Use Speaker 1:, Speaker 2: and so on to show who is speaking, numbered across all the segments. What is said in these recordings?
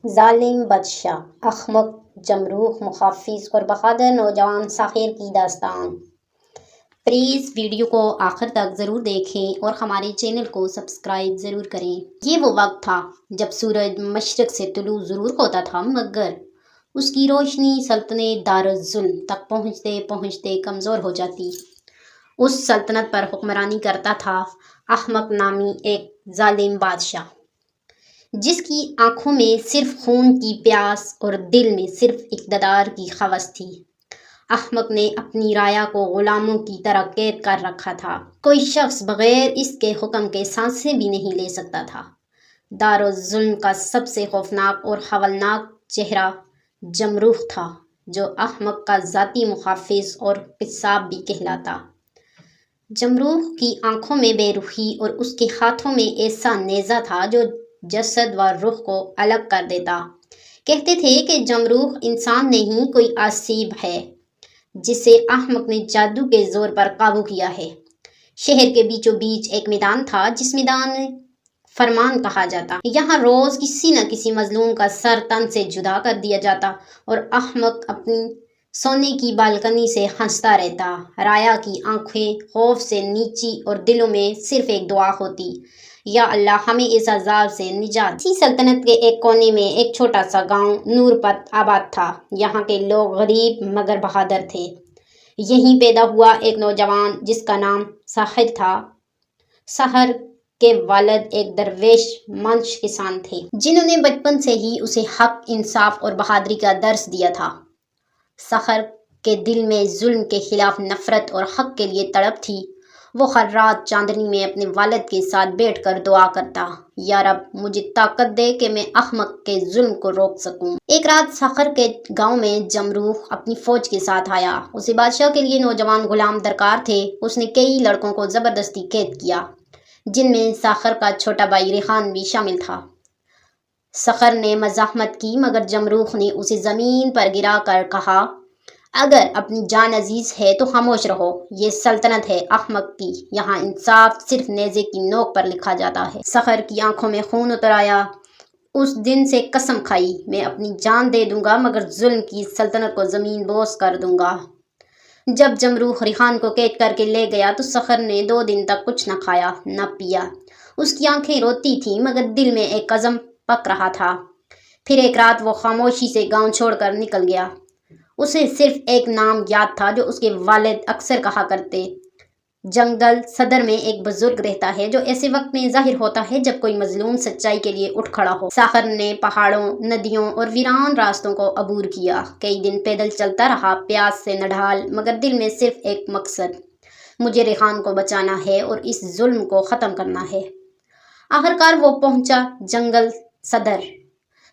Speaker 1: ظالم بادشاہ احمق جمروخ محافظ اور بہادر نوجوان ساحر کی داستان۔ پلیز ویڈیو کو آخر تک ضرور دیکھیں اور ہمارے چینل کو سبسکرائب ضرور کریں۔ یہ وہ وقت تھا جب سورج مشرق سے طلوع ضرور ہوتا تھا، مگر اس کی روشنی سلطنت دارالظلم تک پہنچتے پہنچتے کمزور ہو جاتی۔ اس سلطنت پر حکمرانی کرتا تھا احمق نامی ایک ظالم بادشاہ، جس کی آنکھوں میں صرف خون کی پیاس اور دل میں صرف اقتدار کی ہوس تھی۔ احمق نے اپنی رعایا کو غلاموں کی طرح قید کر رکھا تھا۔ کوئی شخص بغیر اس کے حکم کے سانسیں بھی نہیں لے سکتا تھا۔ دارالظلم کا سب سے خوفناک اور ہولناک چہرہ جمروخ تھا، جو احمق کا ذاتی محافظ اور قصاب بھی کہلاتا۔ جمروخ کی آنکھوں میں بے روحی اور اس کے ہاتھوں میں ایسا نیزہ تھا جو جسد و روح کو الگ کر دیتا۔ کہتے تھے کہ جمروخ انسان نہیں، کوئی آسیب ہے جسے احمق نے جادو کے زور پر قابو کیا ہے۔ شہر کے بیچوں بیچ ایک میدان تھا جس میدان فرمان کہا جاتا۔ یہاں روز کسی نہ کسی مظلوم کا سر تن سے جدا کر دیا جاتا اور احمق اپنی سونے کی بالکنی سے ہنستا رہتا۔ رعایا کی آنکھیں خوف سے نیچی اور دلوں میں صرف ایک دعا ہوتی، یا اللہ ہمیں اس عذاب سے نجات۔ اسی سلطنت کے ایک کونے میں ایک چھوٹا سا گاؤں نور پت آباد تھا۔ یہاں کے لوگ غریب مگر بہادر تھے۔ یہیں پیدا ہوا ایک نوجوان جس کا نام ساحر تھا۔ ساحر کے والد ایک درویش منش کسان تھے، جنہوں نے بچپن سے ہی اسے حق، انصاف اور بہادری کا درس دیا تھا۔ ساحر کے دل میں ظلم کے خلاف نفرت اور حق کے لیے تڑپ تھی۔ وہ ہر رات چاندنی میں اپنے والد کے ساتھ بیٹھ کر دعا کرتا، یا رب مجھے طاقت دے کہ میں احمق کے ظلم کو روک سکوں۔ ایک رات ساحر کے گاؤں میں جمروخ اپنی فوج کے ساتھ آیا۔ اسے بادشاہ کے لیے نوجوان غلام درکار تھے۔ اس نے کئی لڑکوں کو زبردستی قید کیا، جن میں ساحر کا چھوٹا بھائی ریحان بھی شامل تھا۔ ساحر نے مزاحمت کی، مگر جمروخ نے اسے زمین پر گرا کر کہا، اگر اپنی جان عزیز ہے تو خاموش رہو۔ یہ سلطنت ہے احمق کی، یہاں انصاف صرف نیزے کی نوک پر لکھا جاتا ہے۔ ساحر کی آنکھوں میں خون اتر آیا۔ اس دن سے قسم کھائی، میں اپنی جان دے دوں گا مگر ظلم کی سلطنت کو زمین بوس کر دوں گا۔ جب جمروخ ریحان کو قید کر کے لے گیا تو ساحر نے 2 دن تک کچھ نہ کھایا نہ پیا۔ اس کی آنکھیں روتی تھیں مگر دل میں ایک عزم پک رہا تھا۔ پھر ایک رات وہ خاموشی سے گاؤں چھوڑ کر نکل گیا۔ اسے صرف ایک نام یاد تھا جو اس کے والد اکثر کہا کرتے، جنگل صدر میں ایک بزرگ رہتا ہے جو ایسے وقت میں ظاہر ہوتا ہے جب کوئی مظلوم سچائی کے لیے اٹھ کھڑا ہو۔ ساحر نے پہاڑوں، ندیوں اور ویران راستوں کو عبور کیا۔ کئی دن پیدل چلتا رہا، پیاس سے نڈھال، مگر دل میں صرف ایک مقصد، مجھے ریحان کو بچانا ہے اور اس ظلم کو ختم کرنا ہے۔ آخرکار وہ پہنچا جنگل صدر،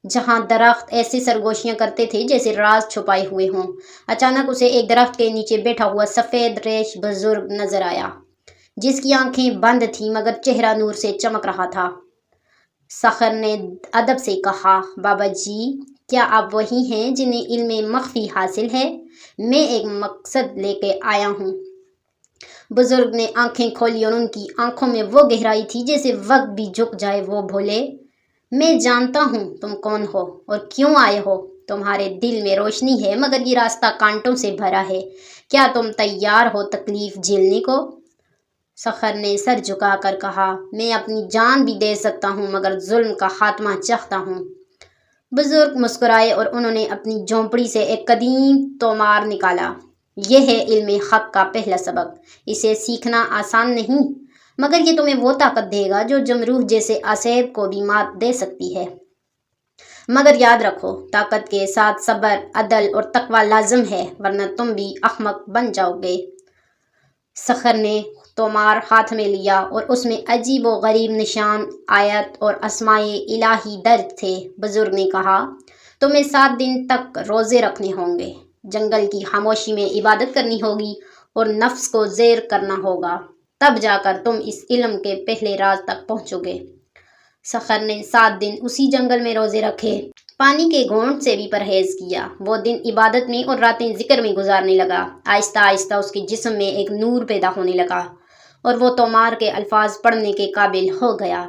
Speaker 1: جہاں درخت ایسے سرگوشیاں کرتے تھے جیسے راز چھپائے ہوئے ہوں۔ اچانک اسے ایک درخت کے نیچے بیٹھا ہوا سفید ریش بزرگ نظر آیا، جس کی آنکھیں بند تھیں مگر چہرہ نور سے چمک رہا تھا۔ ساحر نے ادب سے کہا، بابا جی، کیا آپ وہی ہیں جنہیں علم مخفی حاصل ہے؟ میں ایک مقصد لے کے آیا ہوں۔ بزرگ نے آنکھیں کھولی اور ان کی آنکھوں میں وہ گہرائی تھی جیسے وقت بھی جھک جائے۔ وہ بولے، میں جانتا ہوں تم کون ہو اور کیوں آئے ہو۔ تمہارے دل میں روشنی ہے مگر یہ راستہ کانٹوں سے بھرا ہے۔ کیا تم تیار ہو تکلیف جھیلنے کو؟ ساحر نے سر جھکا کر کہا، میں اپنی جان بھی دے سکتا ہوں مگر ظلم کا خاتمہ چاہتا ہوں۔ بزرگ مسکرائے اور انہوں نے اپنی جھونپڑی سے ایک قدیم تومار نکالا۔ یہ ہے علم حق کا پہلا سبق۔ اسے سیکھنا آسان نہیں، مگر یہ تمہیں وہ طاقت دے گا جو جمروخ جیسے آسیب کو بھی مات دے سکتی ہے۔ مگر یاد رکھو، طاقت کے ساتھ صبر، عدل اور تقوی لازم ہے، ورنہ تم بھی احمق بن جاؤ گے۔ ساحر نے تومار ہاتھ میں لیا اور اس میں عجیب و غریب نشان، آیت اور اسمائے الہی درج تھے۔ بزرگ نے کہا، تمہیں 7 دن تک روزے رکھنے ہوں گے، جنگل کی خاموشی میں عبادت کرنی ہوگی اور نفس کو زیر کرنا ہوگا، تب جا کر تم اس علم کے پہلے راز تک پہنچو گے۔ ساحر نے 7 دن اسی جنگل میں روزے رکھے، پانی کے گھونٹ سے بھی پرہیز کیا۔ وہ دن عبادت میں اور راتیں ذکر میں گزارنے لگا۔ آہستہ آہستہ اس کے جسم میں ایک نور پیدا ہونے لگا اور وہ تومار کے الفاظ پڑھنے کے قابل ہو گیا۔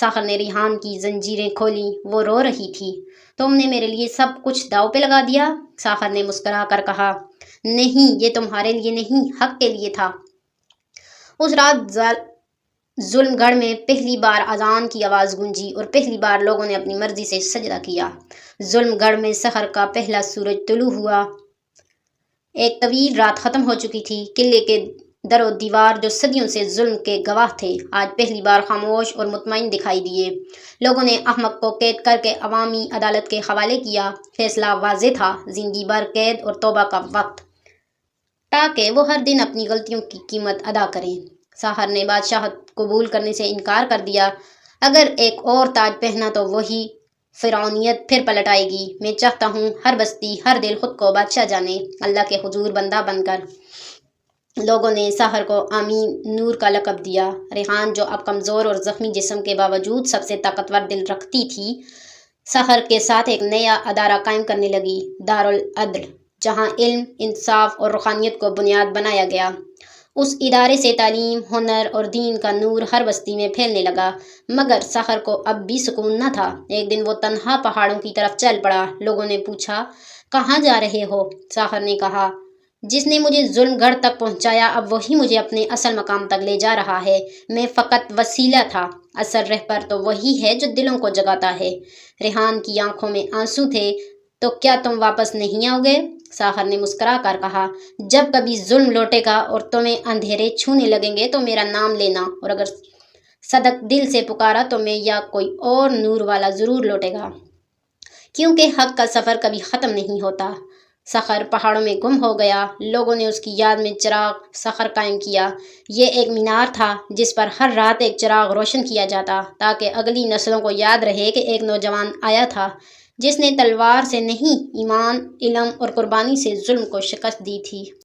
Speaker 1: ساحر نے ریحان کی زنجیریں کھولیں، وہ رو رہی تھی۔ تم نے میرے لیے سب کچھ داؤ پہ لگا دیا؟ ساحر نے مسکرا کر کہا۔ نہیں، یہ تمہارے لیے نہیں، حق کے لیے تھا۔ اس رات ظلم گڑھ میں پہلی بار اذان کی آواز گونجی اور پہلی بار لوگوں نے اپنی مرضی سے سجدہ کیا۔ ظلم گڑھ میں سحر کا پہلا سورج طلوع ہوا۔ ایک طویل رات ختم ہو چکی تھی۔ قلعے کے در و دیوار جو صدیوں سے ظلم کے گواہ تھے، آج پہلی بار خاموش اور مطمئن دکھائی دیے۔ لوگوں نے احمق کو قید کر کے عوامی عدالت کے حوالے کیا۔ فیصلہ واضح تھا، زندگی بھر قید اور توبہ کا وقت، تاکہ وہ ہر دن اپنی غلطیوں کی قیمت ادا کریں۔ ساحر نے بادشاہت قبول کرنے سے انکار کر دیا۔ اگر ایک اور تاج پہنا تو وہی فرعونیت پھر پلٹ آئے گی۔ میں چاہتا ہوں ہر بستی، ہر دل خود کو بادشاہ جانے، اللہ کے حضور بندہ بن کر۔ لوگوں نے ساحر کو آمین نور کا لقب دیا۔ ریحان، جو اب کمزور اور زخمی جسم کے باوجود سب سے طاقتور دل رکھتی تھی، ساحر کے ساتھ ایک نیا ادارہ قائم کرنے لگی، دارالعدل، جہاں علم، انصاف اور روحانیت کو بنیاد بنایا گیا۔ اس ادارے سے تعلیم، ہنر اور دین کا نور ہر بستی میں پھیلنے لگا۔ مگر ساحر کو اب بھی سکون نہ تھا۔ ایک دن وہ تنہا پہاڑوں کی طرف چل پڑا۔ لوگوں نے پوچھا، کہاں جا رہے ہو؟ ساحر نے کہا، جس نے مجھے ظلم گڑھ تک پہنچایا، اب وہی مجھے اپنے اصل مقام تک لے جا رہا ہے۔ میں فقط وسیلہ تھا، اصل رہبر تو وہی ہے جو دلوں کو جگاتا ہے۔ ریحان کی آنکھوں میں آنسو تھے۔ تو کیا تم واپس نہیں آؤ گے؟ ساحر نے مسکرا کر کہا، جب کبھی ظلم لوٹے گا اور تمہیں اندھیرے چھونے لگیں گے تو میرا نام لینا، اور اگر صدق دل سے پکارا تو میں یا کوئی اور نور والا ضرور لوٹے گا، کیونکہ حق کا سفر کبھی ختم نہیں ہوتا۔ ساحر پہاڑوں میں گم ہو گیا۔ لوگوں نے اس کی یاد میں چراغ ساحر قائم کیا۔ یہ ایک مینار تھا جس پر ہر رات ایک چراغ روشن کیا جاتا، تاکہ اگلی نسلوں کو یاد رہے کہ ایک نوجوان آیا تھا جس نے تلوار سے نہیں، ایمان، علم اور قربانی سے ظلم کو شکست دی تھی۔